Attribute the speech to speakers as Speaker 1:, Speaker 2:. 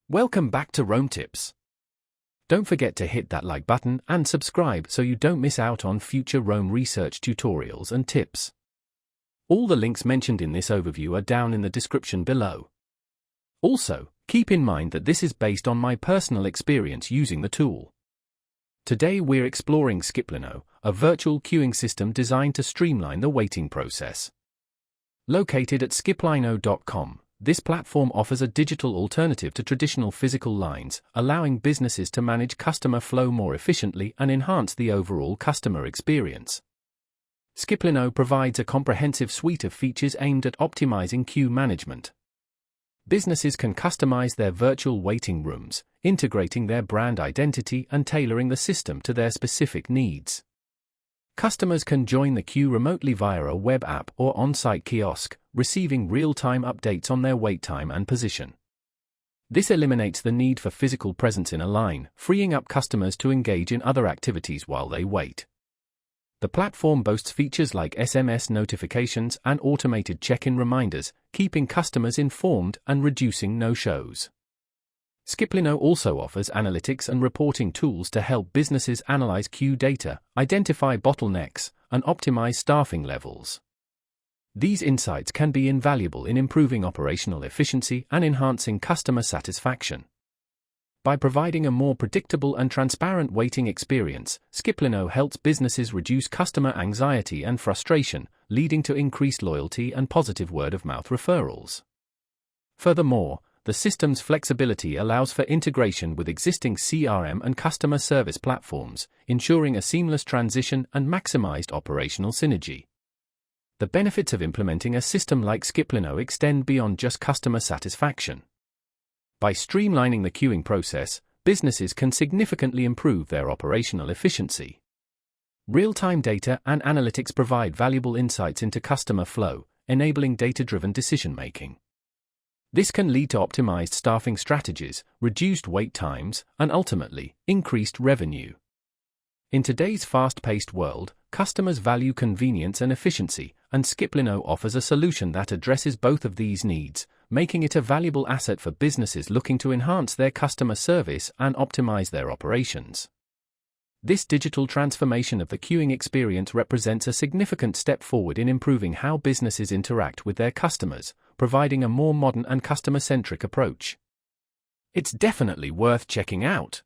Speaker 1: Welcome back to Rome Tips. Don't forget to hit that like button and subscribe so you don't miss out on future Rome research tutorials and tips. All the links mentioned in this overview are down in the description below. Also, keep in mind that this is based on my personal experience using the tool. Today we're exploring Skiplino, a virtual queuing system designed to streamline the waiting process. Located at skiplino.com, this platform offers a digital alternative to traditional physical lines, allowing businesses to manage customer flow more efficiently and enhance the overall customer experience. Skiplino provides a comprehensive suite of features aimed at optimizing queue management. Businesses can customize their virtual waiting rooms, integrating their brand identity and tailoring the system to their specific needs. Customers can join the queue remotely via a web app or on-site kiosk, receiving real-time updates on their wait time and position. This eliminates the need for physical presence in a line, freeing up customers to engage in other activities while they wait. The platform boasts features like SMS notifications and automated check-in reminders, keeping customers informed and reducing no-shows. Skiplino also offers analytics and reporting tools to help businesses analyze queue data, identify bottlenecks, and optimize staffing levels. These insights can be invaluable in improving operational efficiency and enhancing customer satisfaction. By providing a more predictable and transparent waiting experience, Skiplino helps businesses reduce customer anxiety and frustration, leading to increased loyalty and positive word-of-mouth referrals. Furthermore, the system's flexibility allows for integration with existing CRM and customer service platforms, ensuring a seamless transition and maximized operational synergy. The benefits of implementing a system like Skiplino extend beyond just customer satisfaction. By streamlining the queuing process, businesses can significantly improve their operational efficiency. Real-time data and analytics provide valuable insights into customer flow, enabling data-driven decision-making. This can lead to optimized staffing strategies, reduced wait times, and ultimately, increased revenue. In today's fast-paced world, customers value convenience and efficiency, and Skiplino offers a solution that addresses both of these needs, making it a valuable asset for businesses looking to enhance their customer service and optimize their operations. This digital transformation of the queuing experience represents a significant step forward in improving how businesses interact with their customers, providing a more modern and customer-centric approach. It's definitely worth checking out.